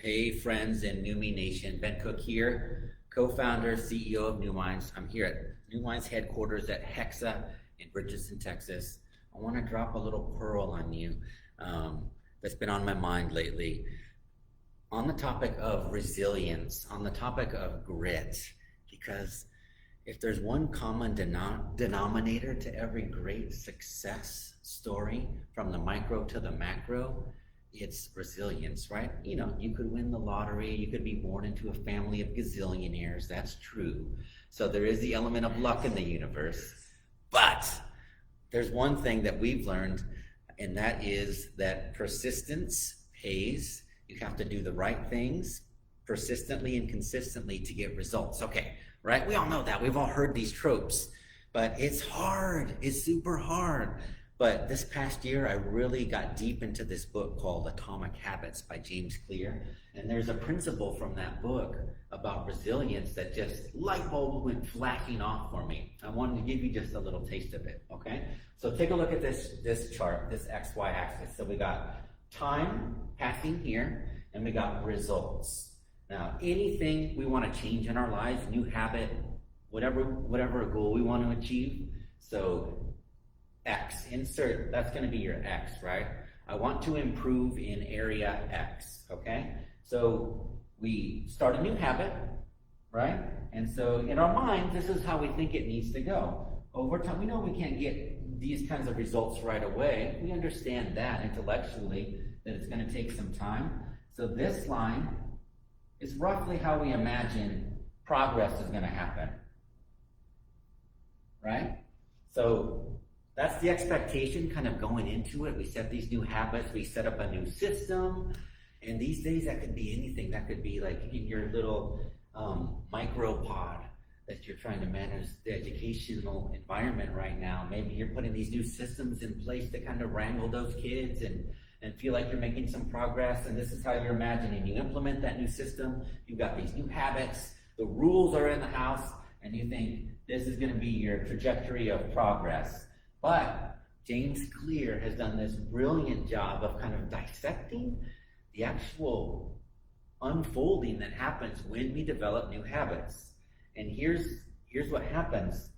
Hey friends in NuMe Nation, Ben Cook here, co-founder, CEO of NuMinds. I'm here at NuMinds headquarters at HEXA in Richardson, Texas. I want to drop a little pearl on you that's been on my mind lately. On the topic of resilience, on the topic of grit, because if there's one common denominator to every great success story, from the micro to the macro, it's resilience, right? You know, you could win the lottery, you could be born into a family of gazillionaires, that's true. So there is the element of luck in the universe. But there's one thing that we've learned, and that is that persistence pays. You have to do the right things persistently and consistently to get results. Okay, right? We all know that. We've all heard these tropes, but it's hard. It's super hard. But this past year, I really got deep into this book called Atomic Habits by James Clear. And there's a principle from that book about resilience that just light bulbs went flashing off for me. I wanted to give you just a little taste of it, okay? So take a look at this chart, this XY axis. So we got time passing here, and we got results. Now, anything we want to change in our lives, new habit, whatever goal we want to achieve, so X, insert, that's going to be your X, right? I want to improve in area X, okay? So we start a new habit, right? And so in our mind, this is how we think it needs to go. Over time, we know we can't get these kinds of results right away. We understand that intellectually, that it's going to take some time. So this line is roughly how we imagine progress is going to happen, right? So that's the expectation kind of going into it. We set these new habits, we set up a new system, and these days that could be anything. That could be like in your little micro pod that you're trying to manage the educational environment right now. Maybe you're putting these new systems in place to kind of wrangle those kids and feel like you're making some progress, and this is how you're imagining. You implement that new system, you've got these new habits, the rules are in the house, and you think this is going to be your trajectory of progress. But James Clear has done this brilliant job of kind of dissecting the actual unfolding that happens when we develop new habits. And here's what happens.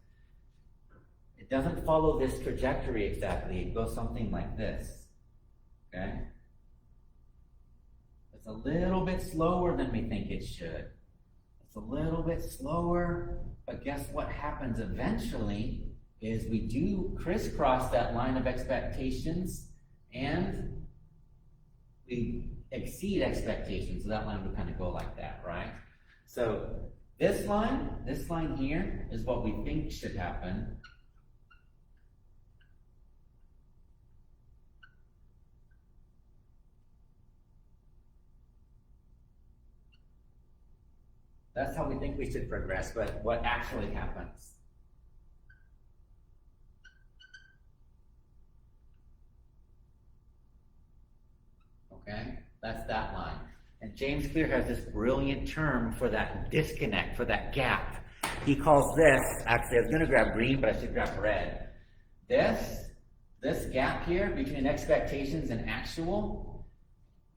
It doesn't follow this trajectory exactly. It goes something like this, okay? It's a little bit slower than we think it should. It's a little bit slower, but guess what happens eventually is we do crisscross that line of expectations and we exceed expectations. So that line would kind of go like that, right? So this line here is what we think should happen. That's how we think we should progress, but what actually happens? Okay, that's that line. And James Clear has this brilliant term for that disconnect, for that gap. He calls this, actually I was gonna grab green, but I should grab red. This gap here between expectations and actual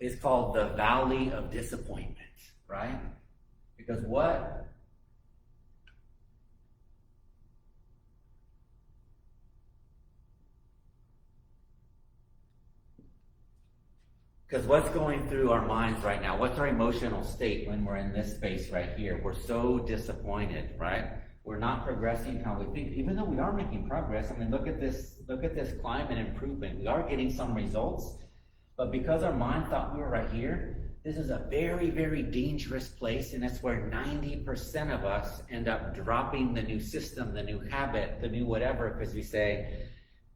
is called the valley of disappointment, right? Because what's going through our minds right now? What's our emotional state when we're in this space right here? We're so disappointed, right? We're not progressing how we think, even though we are making progress. I mean, look at this climate improvement. We are getting some results, but because our mind thought we were right here, this is a very, very dangerous place, and it's where 90% of us end up dropping the new system, the new habit, the new whatever, because we say,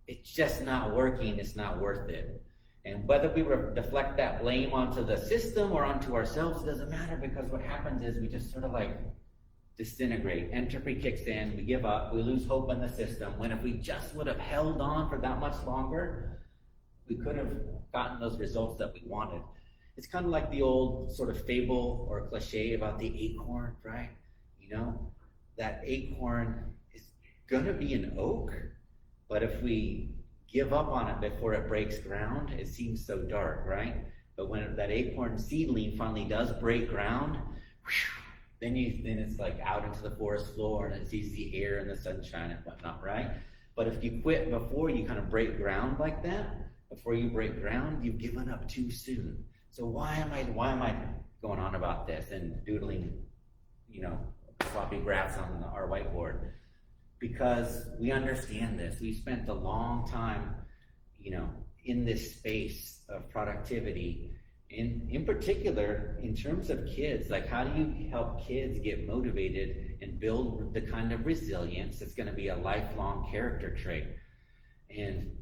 it's just not working, it's not worth it. And whether we deflect that blame onto the system or onto ourselves, it doesn't matter, because what happens is we just sort of like disintegrate. Entropy kicks in, we give up, we lose hope in the system, when if we just would have held on for that much longer, we could have gotten those results that we wanted. It's kind of like the old sort of fable or cliche about the acorn, right? You know, that acorn is gonna be an oak, but if we give up on it before it breaks ground, it seems so dark, right? But when that acorn seedling finally does break ground, then it's like out into the forest floor and it sees the air and the sunshine and whatnot, right? But if you quit before you kind of break ground like that, before you break ground, you've given up too soon. So why am I going on about this and doodling, sloppy graphs on our whiteboard? Because we understand this. We spent a long time, in this space of productivity. In particular, in terms of kids, like how do you help kids get motivated and build the kind of resilience that's going to be a lifelong character trait? And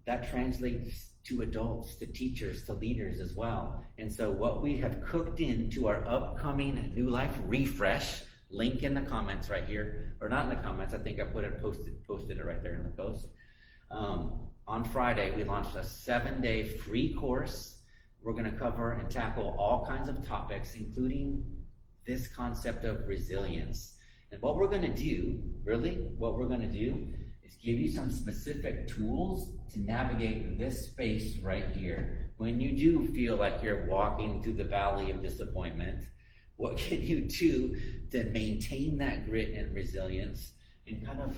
that translates to adults, to teachers, to leaders as well. And so what we have cooked into our upcoming NuLife refresh, link in the comments right here, or not in the comments, I think I posted it right there in the post. On Friday, we launched a 7-day free course. We're going to cover and tackle all kinds of topics, including this concept of resilience. And what we're going to do, is give you some specific tools to navigate this space right here. When you do feel like you're walking through the valley of disappointment, what can you do to maintain that grit and resilience and kind of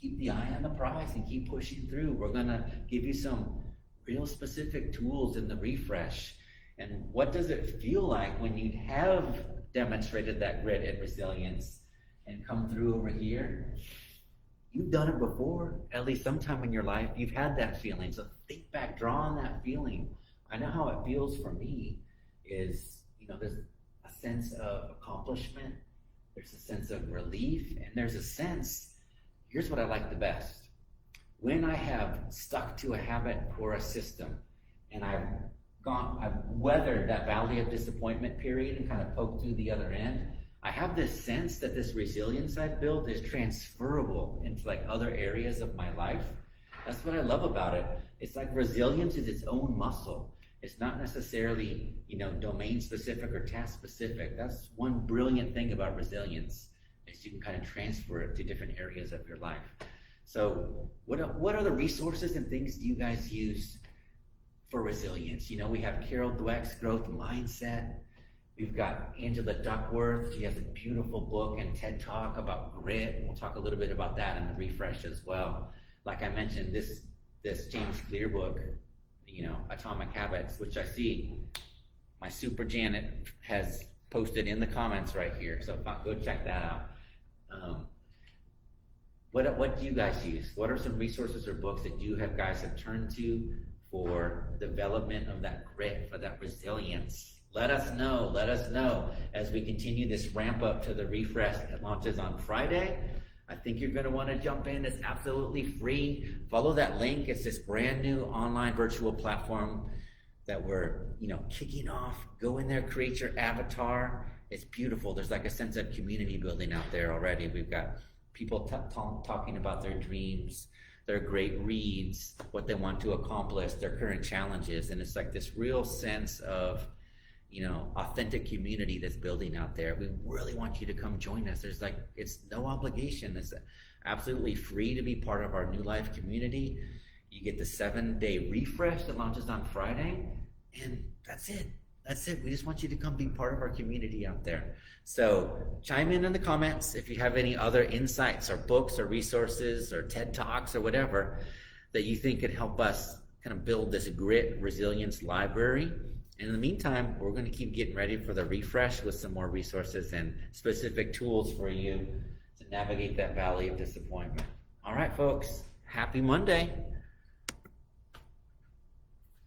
keep the eye on the prize and keep pushing through? We're going to give you some real specific tools in the refresh. And what does it feel like when you have demonstrated that grit and resilience and come through over here? You've done it before, at least sometime in your life. You've had that feeling. So think back, draw on that feeling. I know how it feels for me is, there's a sense of accomplishment, there's a sense of relief, and there's a sense, here's what I like the best. When I have stuck to a habit or a system and I've weathered that valley of disappointment period and kind of poked through the other end, I have this sense that this resilience I've built is transferable into like other areas of my life. That's what I love about it. It's like resilience is its own muscle. It's not necessarily, domain specific or task specific. That's one brilliant thing about resilience, is you can kind of transfer it to different areas of your life. So what are the resources and things do you guys use for resilience? We have Carol Dweck's growth mindset. We've got Angela Duckworth. She has a beautiful book and TED Talk about grit. We'll talk a little bit about that in the refresh as well. Like I mentioned, this James Clear book, Atomic Habits, which I see my super Janet has posted in the comments right here. So go check that out. What do you guys use? What are some resources or books that you guys have turned to for development of that grit, for that resilience? Let us know as we continue this ramp up to the refresh that launches on Friday. I think you're going to want to jump in. It's absolutely free. Follow that link. It's this brand new online virtual platform that we're, kicking off. Go in there, create your avatar. It's beautiful. There's like a sense of community building out there already. We've got people talking about their dreams, their great reads, what they want to accomplish, their current challenges. And it's like this real sense of, authentic community that's building out there. We really want you to come join us. It's no obligation. It's absolutely free to be part of our NuLife community. You get the 7-day refresh that launches on Friday, and that's it. We just want you to come be part of our community out there. So chime in the comments if you have any other insights or books or resources or TED Talks or whatever that you think could help us kind of build this grit resilience library. And in the meantime, we're going to keep getting ready for the refresh with some more resources and specific tools for you to navigate that valley of disappointment. All right, folks, happy Monday.